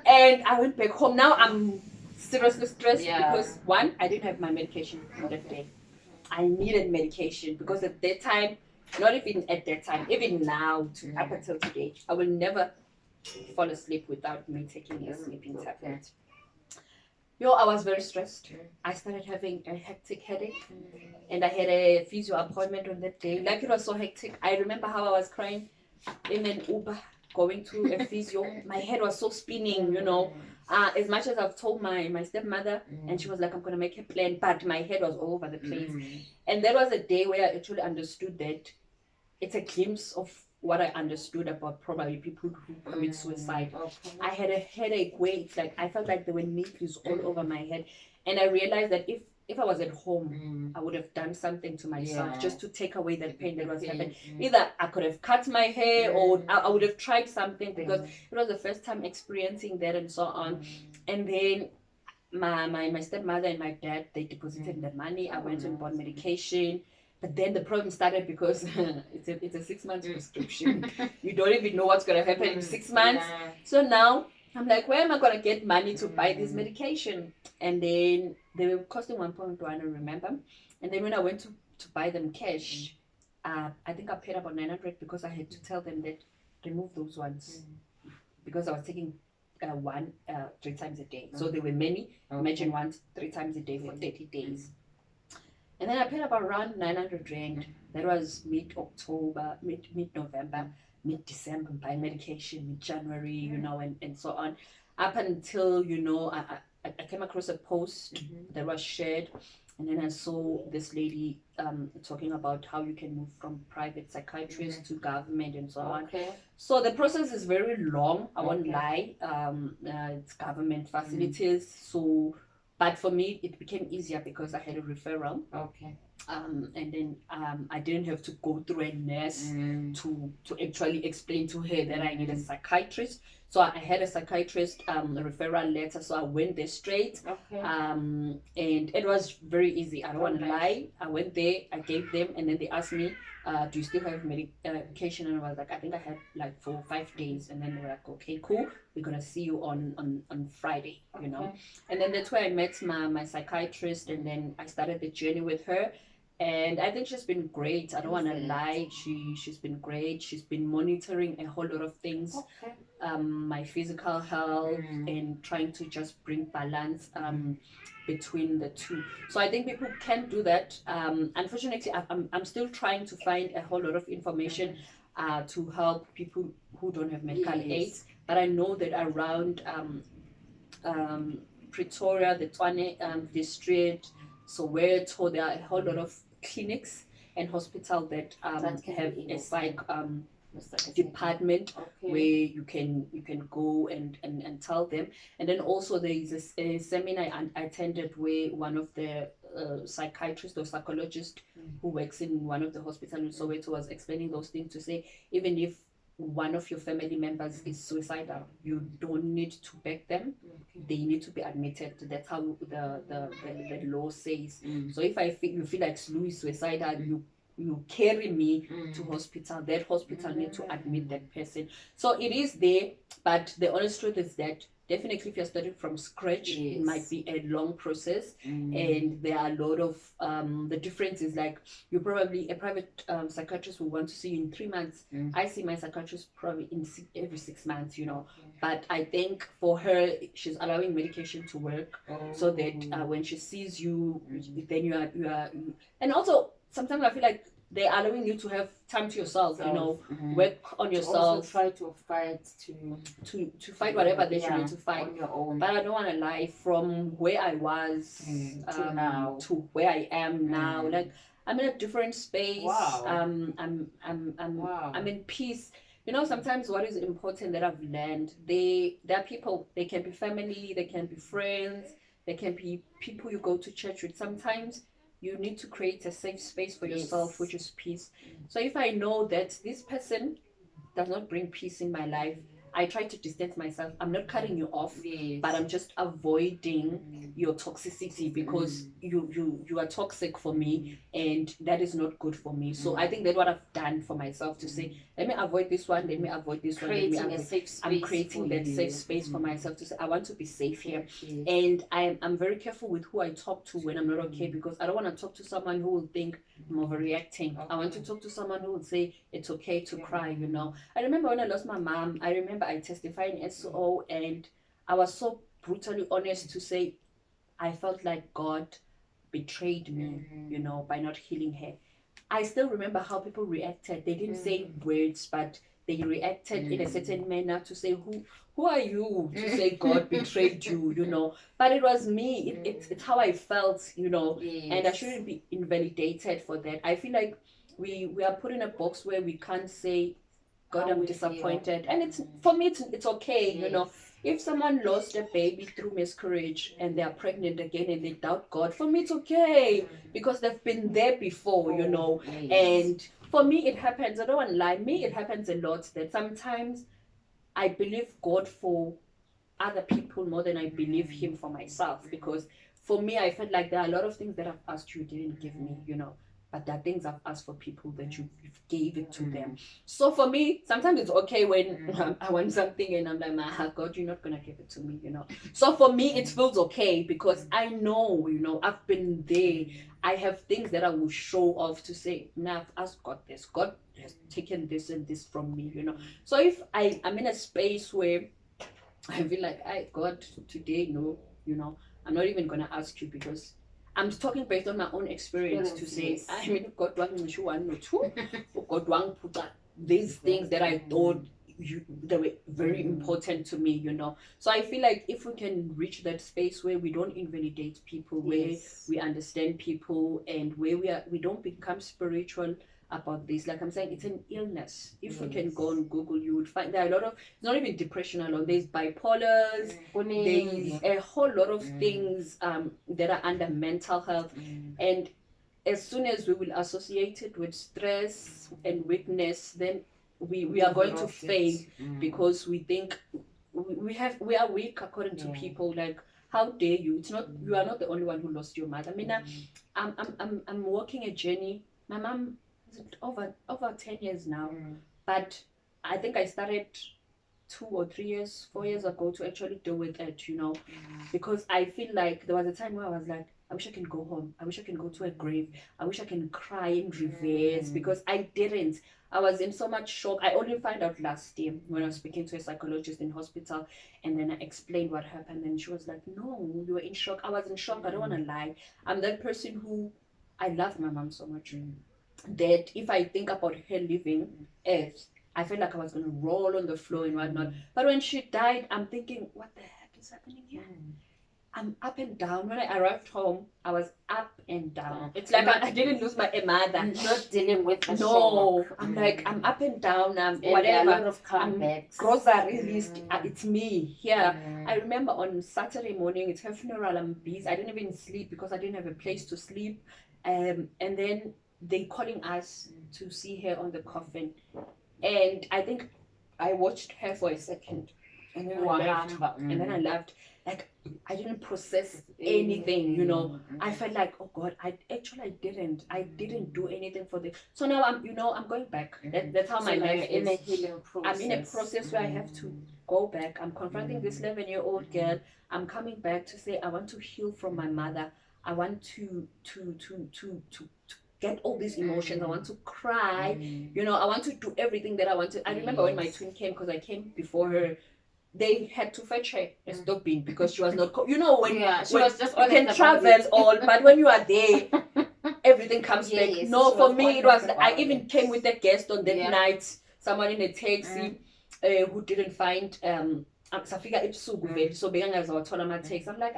And I went back home. Now I'm seriously stressed because one, I didn't have my medication on that day. I needed medication because at that time, not even at that time, even now, up until today, I will never fall asleep without me taking a sleeping tablet. Yo, I was very stressed. I started having a hectic headache, and I had a physio appointment on that day. Like, it was so hectic. I remember how I was crying in an Uber going to a physio. My head was so spinning, you know. As much as I've told my stepmother, and she was like, I'm going to make a plan, but my head was all over the place. And that was a day where I actually understood that it's a glimpse of what I understood about probably people who commit suicide. I had a headache where it's like, I felt like there were needles all over my head. And I realized that if I was at home, I would have done something to myself just to take away that pain that was happening. Either I could have cut my hair or I would have tried something because it was the first time experiencing that and so on. And then my stepmother and my dad, they deposited the money. I went and bought medication. But then the problem started because it's a 6 month prescription. You don't even know what's going to happen in 6 months. So now I'm like, where am I going to get money to buy this medication? And then they were costing 1.1, I remember. And then when I went to buy them cash, I think I paid about 900 because I had to tell them that remove those ones because I was taking one 3 times a day. So there were many. Imagine once 3 times a day for 30 days. And then I paid about around 900 Rand. That was mid-October, mid-November, mid-December, buy medication, mid-January, you know, and so on. Up until, you know, I came across a post that was shared. And then I saw this lady talking about how you can move from private psychiatrist to government and so on. So the process is very long, I won't lie. It's government facilities. So, but for me, it became easier because I had a referral. And then I didn't have to go through a nurse to actually explain to her that I need a psychiatrist. So I had a psychiatrist referral letter, so I went there straight. And it was very easy. I don't want to lie. I went there, I gave them, and then they asked me, do you still have medication? And I was like, I think I had like for 5 days. And then they were like, okay, cool. We're gonna see you on Friday, you know. And then that's where I met my psychiatrist, and then I started the journey with her. And I think she's been great. I don't want to lie. She's been great. She's been monitoring a whole lot of things, my physical health, and trying to just bring balance between the two. So I think people can do that. Unfortunately, I'm still trying to find a whole lot of information to help people who don't have medical aids. But I know that around Pretoria, the Tshwane district, Soweto, there are a whole lot of clinics and hospitals that have a psych department where you can go and tell them. And then also there is a seminar I attended where one of the psychiatrists or psychologists who works in one of the hospitals in Soweto was explaining those things, to say even if one of your family members is suicidal, you don't need to beg them. They need to be admitted. That's how the law says. So if you feel like Slu is suicidal, you carry me to hospital. That hospital need to admit that person. So it is there, but the honest truth is that definitely if you're starting from scratch, it might be a long process. And there are a lot of the difference is like you probably a private psychiatrist will want to see you in 3 months. I see my psychiatrist probably every 6 months, you know. But I think for her, she's allowing medication to work so that when she sees you, then you are and also sometimes I feel like they're allowing you to have time to yourself, you know, work on To yourself, also try to fight to fight whatever that you yeah, need to fight on your own. But I don't want to lie, from where I was to now. to where I am now, like I'm in a different space. Wow. Wow. I'm in peace. You know, sometimes what is important that I've learned, there are people, they can be family, they can be friends, they can be people you go to church with. Sometimes you need to create a safe space for yourself, which is peace. So if I know that this person does not bring peace in my life, I try to distance myself. I'm not cutting you off, but I'm just avoiding your toxicity, because you are toxic for me, and that is not good for me. So I think that's what I've done for myself, to say, let me avoid this one, let me avoid this one. A safe space. I'm creating that safe space for myself, to say, I want to be safe here. And I'm very careful with who I talk to when I'm not okay, because I don't want to talk to someone who will think I'm overreacting. I want to talk to someone who would say it's okay to cry, you know. I remember when I lost my mom, I remember I testified in SO, and I was so brutally honest to say I felt like God betrayed me, you know, by not healing her. I still remember how people reacted. They didn't say words, but they reacted in a certain manner to say, who are you to say God betrayed you, you know? But it was me. It's how I felt, you know, and I shouldn't be invalidated for that. I feel like we are put in a box where we can't say, God, I'm disappointed. And it's, for me, it's okay, you know. If someone lost a baby through miscarriage and they are pregnant again and they doubt God, for me it's okay, because they've been there before, you know. And for me it happens, I don't want to lie, me it happens a lot that sometimes I believe God for other people more than I believe Him for myself, because for me I felt like there are a lot of things that I've asked you didn't give me, you know. But there are things I've asked for people that you gave it to them. So for me, sometimes it's okay when I want something and I'm like, God, you're not going to give it to me, you know. So for me, it feels okay, because I know, you know, I've been there. I have things that I will show off to say, nah, I've asked God this. God has taken this and this from me, you know. So if I'm in a space where I feel like, God, today, no, you know, I'm not even going to ask you, because I'm talking based on my own experience to say, I mean, God these things that I thought they were very important to me, you know. So I feel like if we can reach that space where we don't invalidate people, where we understand people, and where we don't become spiritual about this, like I'm saying, it's an illness. If we can go on Google, you would find there are a lot of, it's not even depression alone, there's bipolars, there's a whole lot of things that are under mental health. And as soon as we will associate it with stress and weakness, then we are going to fail, because we think we are weak according to people. Like, how dare you? It's not, you are not the only one who lost your mother. I mean, I'm walking a journey. My mom is over 10 years now, but I think I started 2 or 3 years, 4 years ago to actually deal with it, you know, because I feel like there was a time where I was like, I wish I can go home. I wish I can go to a grave. I wish I can cry in reverse, because I didn't. I was in so much shock. I only found out last year when I was speaking to a psychologist in hospital, and then I explained what happened, and she was like, no, you were in shock. I was in shock. I don't want to lie. I'm that person who, I love my mom so much that if I think about her living earth, I felt like I was going to roll on the floor and whatnot. But when she died, I'm thinking, what the heck is happening here? I'm up and down. When I arrived home, I was up and down. It's like I didn't lose my mother. Not dealing with the shock. I'm like, I'm up and down. Whatever. A lot of comebacks. Grocery list. It's me. Yeah. I remember on Saturday morning, it's her funeral. I'm busy. I didn't even sleep because I didn't have a place to sleep. And then they calling us to see her on the coffin. And I think I watched her for a second, and then I left. And then I left. Like, I didn't process anything, you know. I felt like, oh God, I didn't do anything for this. So now I'm going back. That's how my life is. In a healing process. I'm in a process where I have to go back. I'm confronting this 11-year-old girl. I'm coming back to say I want to heal from my mother. I want to get all these emotions. I want to cry, you know. I want to do everything that I want to. I remember when my twin came, because I came before her, they had to fetch her a stopping because she was not, you know, when she was just on you can travel all, but when you are there, everything comes back. Yes, No, she for was me, it was, honest I about even it. came with a guest on that Yeah. night, someone in a taxi who didn't find, safika ebusuku vele, so bekangaze wathola ama-taxi. I'm like,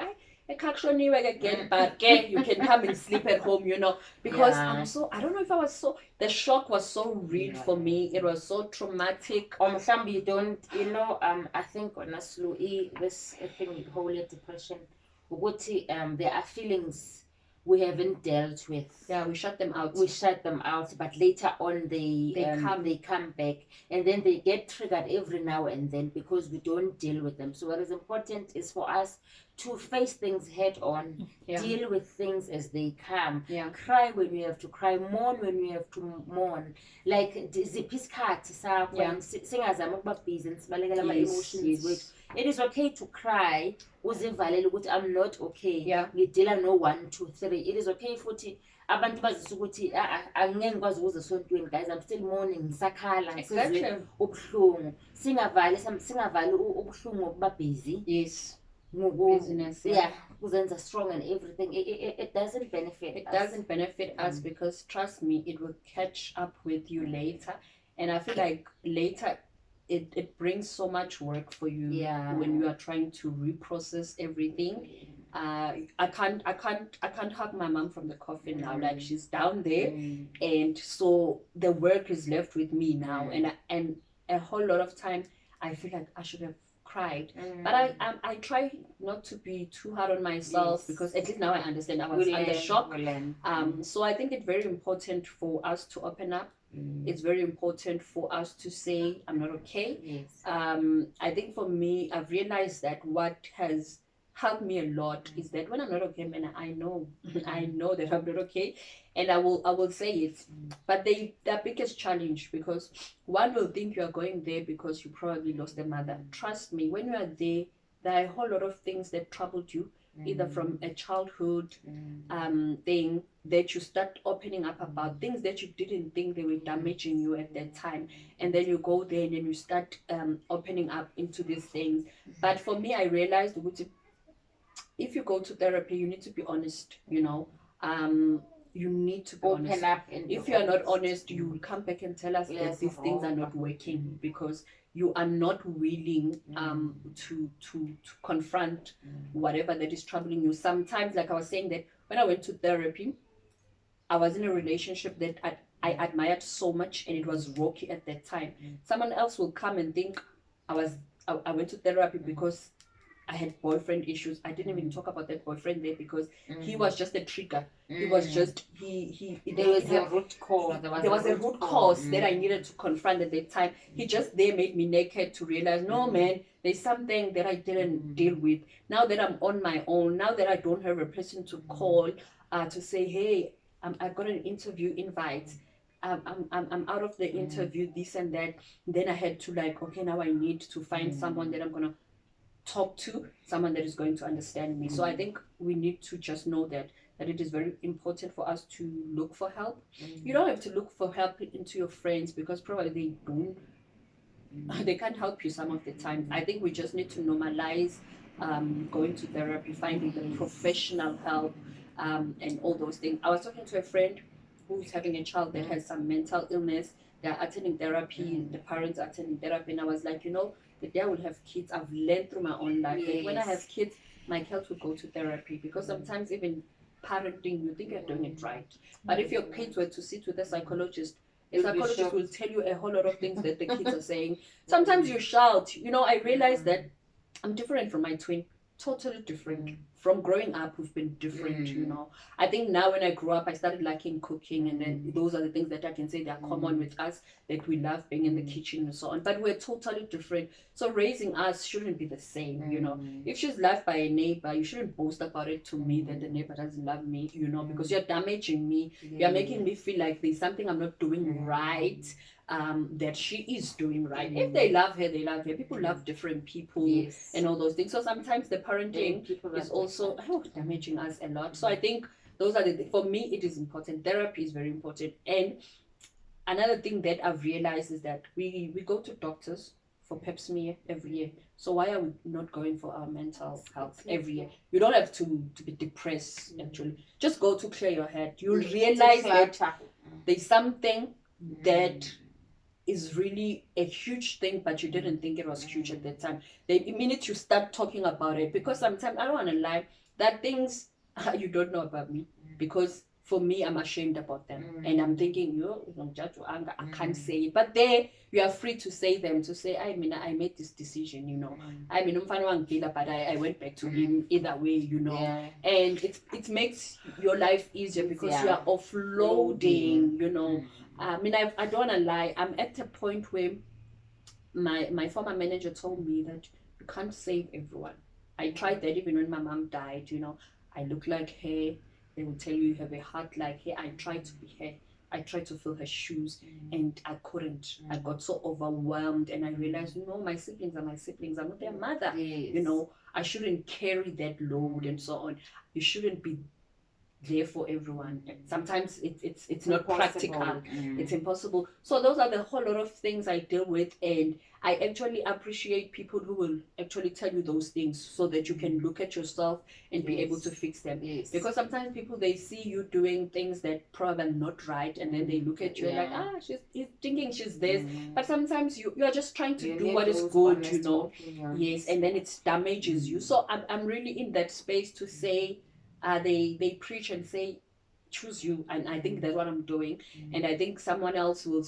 ekushoniwe again, but you can come and sleep at home, you know, because Yeah. I don't know if I was so, the shock was so real for me. It was so traumatic. Some you don't, I think honestly, this thing whole depression, there are feelings we haven't dealt with. Yeah, we shut them out. But later on they come back, and then they get triggered every now and then because we don't deal with them. So what is important is for us to face things head on, deal with things as they come, cry when you have to cry, mourn when you have to mourn, like ziphi isikhathi sakho, singazama ukuba busy sibalekela ama-emotions wethu. It is okay to cry, uzivalele ukuthi I'm not okay, ngidila no 1 2 3. It is okay futhi abantu bazisa ukuthi angeke ngikwazi ukuze esontweni, guys, I'm still mourning, ngisakhala, ngisizwe ubuhlungu. Singavali ubuhlungu okuba busy. Yes. Business, kuzenza strong and everything. It doesn't benefit us. Doesn't benefit us, because trust me, it will catch up with you later. And I feel like later it brings so much work for you when you are trying to reprocess everything. I can't hug my mom from the coffin now. Like, she's down there, and so the work is left with me now. And a whole lot of time I feel like I should have cried, but I try not to be too hard on myself, because at least now I understand I was under shock. So I think it's very important for us to open up. It's very important for us to say I'm not okay. I think for me, I've realized that what has helped me a lot is that when I'm not okay, man, I know that I'm not okay, and I will say it. But the biggest challenge, because one will think you are going there because you probably lost a mother. Trust me, when you are there are a whole lot of things that troubled you, either from a childhood thing that you start opening up about, things that you didn't think they were damaging you at that time, and then you go there and then you start opening up into these things. But for me, I realized if you go to therapy, you need to be honest, you know. You need to be open honest. Up. And if you are not honest, you will come back and tell us that these things are not working, because you are not willing to confront whatever that is troubling you. Sometimes, like I was saying, that when I went to therapy, I was in a relationship that I admired so much, and it was rocky at that time. Someone else will come and think I went to therapy because I had boyfriend issues. I didn't even talk about that boyfriend there, because he was just a trigger. He was just there was a root cause. There was a root cause that I needed to confront at that time. He just there made me naked to realize, no man, there's something that I didn't deal with. Now that I'm on my own, now that I don't have a person to call to say, hey, I got an interview invite. I'm out of the interview, this and that. Then I had to okay, now I need to find someone that I'm gonna talk to, someone that is going to understand me. So I think we need to just know that it is very important for us to look for help. You don't have to look for help into your friends, because probably they can't help you some of the time. I think we just need to normalize going to therapy, finding the professional help, and all those things. I was talking to a friend who's having a child that has some mental illness. They're attending therapy, the parents are attending therapy, and I was like, the day I will have kids, I've learned through my own life that when I have kids, my kids will go to therapy, because sometimes even parenting, you think you're doing it right, but if your kids were to sit with a psychologist will tell you a whole lot of things that the kids are saying. Sometimes you shout. I realized that I'm different from my twin, totally different. From growing up, we've been different. I think now when I grew up, I started liking cooking, and then those are the things that I can say they are common with us, that we love being in the kitchen and so on, but we're totally different. So raising us shouldn't be the same. If she's loved by a neighbor, you shouldn't boast about it to me that the neighbor doesn't love me, because you're damaging me. You're making me feel like there's something I'm not doing right, that she is doing right. If they love her, they love her. People love different people, and all those things. So sometimes the parenting is also damaging us a lot. So I think those are for me, it is important. Therapy is very important. And another thing that I've realized is that we go to doctors for pap smear every year. So why are we not going for our mental health every year? You don't have to be depressed, actually. Just go to clear your head. You'll realize that there's something that is really a huge thing, but you didn't think it was huge at that time. The minute you start talking about it, because sometimes, I don't want to lie, that things you don't know about me, because for me, I'm ashamed about them. And I'm thinking, yo, I can't say it. But there, you are free to say them, to say, I mean, I made this decision, you know. I mean, but I went back to him either way, you know. And it makes your life easier because you are offloading, you know. I mean, I don't want to lie. I'm at a point where my former manager told me that you can't save everyone. I tried that even when my mom died, you know. I look like her. They will tell you have a heart like her. I tried to be her. I tried to fill her shoes and I couldn't. I got so overwhelmed and I realized, you know, my siblings are my siblings. I'm not their mother. You know, I shouldn't carry that load and so on. You shouldn't be there for everyone. Sometimes it's not practical. It's impossible. So those are the whole lot of things I deal with, and I actually appreciate people who will actually tell you those things so that you can look at yourself and be able to fix them. Because sometimes people, they see you doing things that probably are not right, and then they look at you like, he's thinking she's this. But sometimes you are just trying to do what is good, you know. And then it damages you. So I'm really in that space to say, they preach and say, choose you, and I think that's what I'm doing. And I think someone else will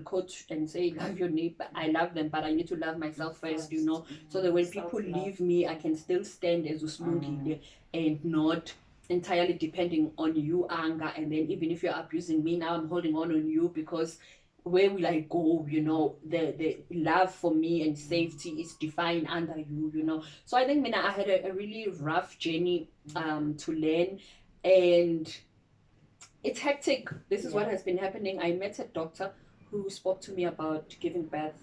quote and say, love your neighbor. I love them, but I need to love myself first, you know, so that when people leave me, I can still stand as Slungile and not entirely depending on you, anger. And then even if you're abusing me, now I'm holding on you, because where will I go? You know, the love for me and safety is defined under you, you know. So I think, I had a really rough journey to learn, and it's hectic. This is what has been happening. I met a doctor who spoke to me about giving birth,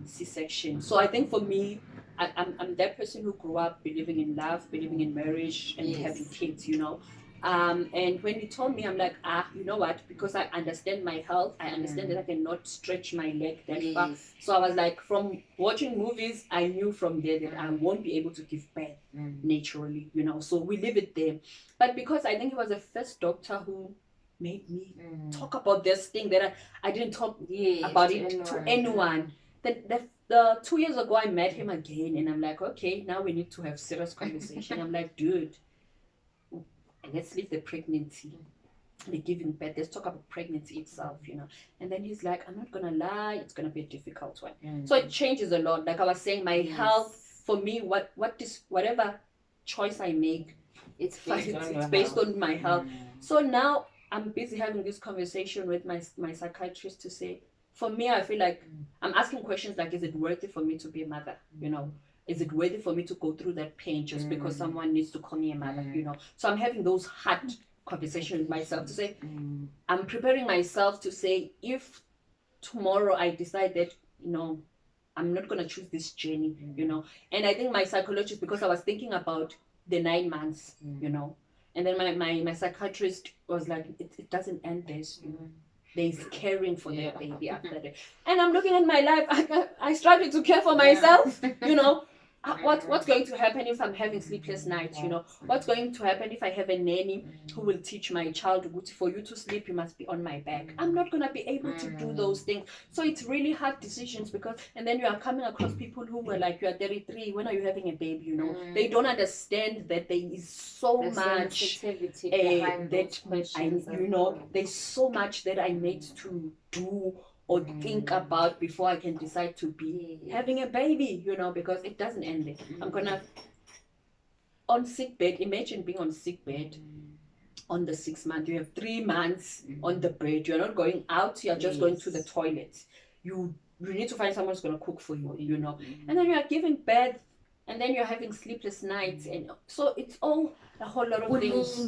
C-section. So I think for me, I'm that person who grew up believing in love, believing in marriage, and having kids, you know. And when he told me, I'm like, you know what? Because I understand my health, I understand that I cannot stretch my leg that far. So I was like, from watching movies, I knew from there that I won't be able to give birth naturally, you know. So we leave it there. But because I think he was the first doctor who made me talk about this thing that I didn't talk about it to anyone. The 2 years ago, I met him again, and I'm like, okay, now we need to have serious conversation. I'm like, dude, let's leave the pregnancy, the giving birth. Let's talk about pregnancy itself, you know. And then he's like, I'm not gonna lie, it's gonna be a difficult one. So it changes a lot. Like I was saying, my health, for me, whatever choice I make, it's based on my health. So now I'm busy having this conversation with my psychiatrist to say, for me, I feel like I'm asking questions like, is it worth it for me to be a mother? You know, is it worth it for me to go through that pain just because someone needs to call me a mother? You know, so I'm having those hard conversations with myself to say, I'm preparing myself to say, if tomorrow I decide that, you know, I'm not going to choose this journey, you know. And I think my psychologist, because I was thinking about the 9 months, you know, and then my psychiatrist was like, it doesn't end this, you know. There's caring for their baby after that. And I'm looking at my life, I struggle to care for myself, you know. What's going to happen if I'm having sleepless nights, you know? What's going to happen if I have a nanny who will teach my child, for you to sleep, you must be on my back? I'm not going to be able to do those things. So it's really hard decisions, because, and then you are coming across people who were like, you are 33, when are you having a baby, you know? They don't understand that there is so much there's so much that I need to do or think about before I can decide to be having a baby, you know, because it doesn't end there. I'm gonna on sick bed. Imagine being on sick bed on the 6th month. You have 3 months on the bed. You're not going out. You're just going to the toilet. You need to find someone who's gonna cook for you, you know. And then you are giving birth, and then you're having sleepless nights, and so it's all a whole lot of things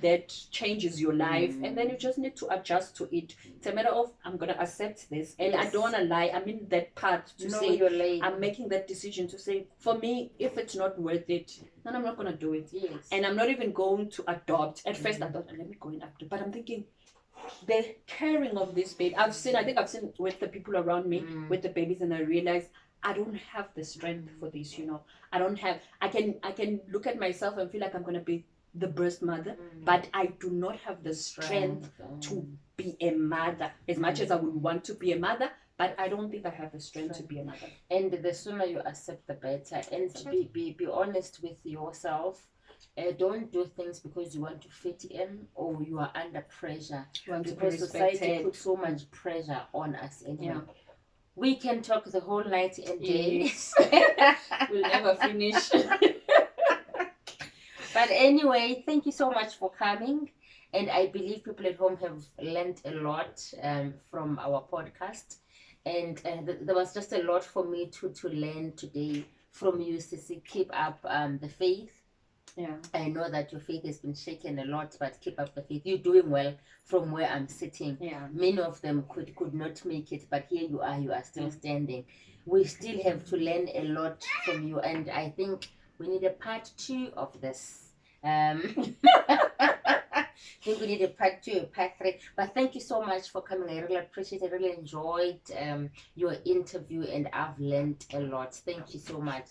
that changes your life, and then you just need to adjust to it. It's a matter of, I'm gonna accept this, and I don't wanna lie. I'm in that part to say, I'm making that decision to say, for me, if it's not worth it, then I'm not gonna do it. And I'm not even going to adopt. At first I thought, let me go and adopt, but I'm thinking, the caring of this baby, I think I've seen with the people around me with the babies, and I realized I don't have the strength for this, you know. I don't have, I can look at myself and feel like I'm going to be the birth mother, but I do not have the strength to be a mother as much as I would want to be a mother, but I don't think I have the strength to be a mother. And the sooner you accept, the better. And be honest with yourself. Don't do things because you want to fit in or you are under pressure. Because society puts so much pressure on us anyway. Yeah. We can talk the whole night and day. Yes. We'll never finish. But anyway, thank you so much for coming. And I believe people at home have learned a lot from our podcast. And there was just a lot for me to learn today from you, Sissy. Keep up the faith. Yeah, I know that your faith has been shaken a lot, but keep up the faith. You're doing well from where I'm sitting. Yeah. Many of them could not make it, but here you are still standing. We still have to learn a lot from you, and I think we need a part 2 of this. I think we need a part 2, a part 3. But thank you so much for coming. I really appreciate it. I really enjoyed your interview, and I've learned a lot. Thank you so much.